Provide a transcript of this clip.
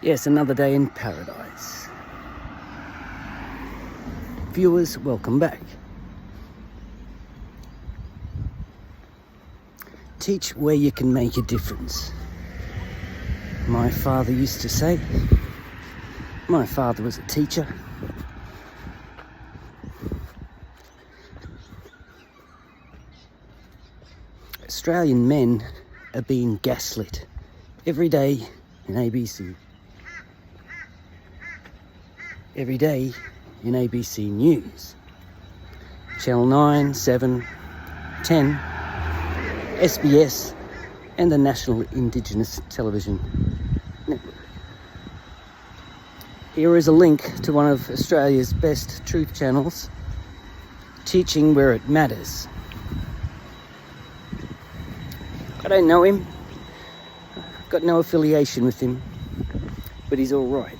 Yes, another day in paradise. Viewers, welcome back. Teach where you can make a difference. My father used to say. My father was a teacher. Australian men are being gaslit every day in ABC. Every day in ABC News. Channel 9, 7, 10, SBS and the National Indigenous Television Network. Here is a link to one of Australia's best truth channels, teaching where it matters. I don't know him, got no affiliation with him, but he's all right.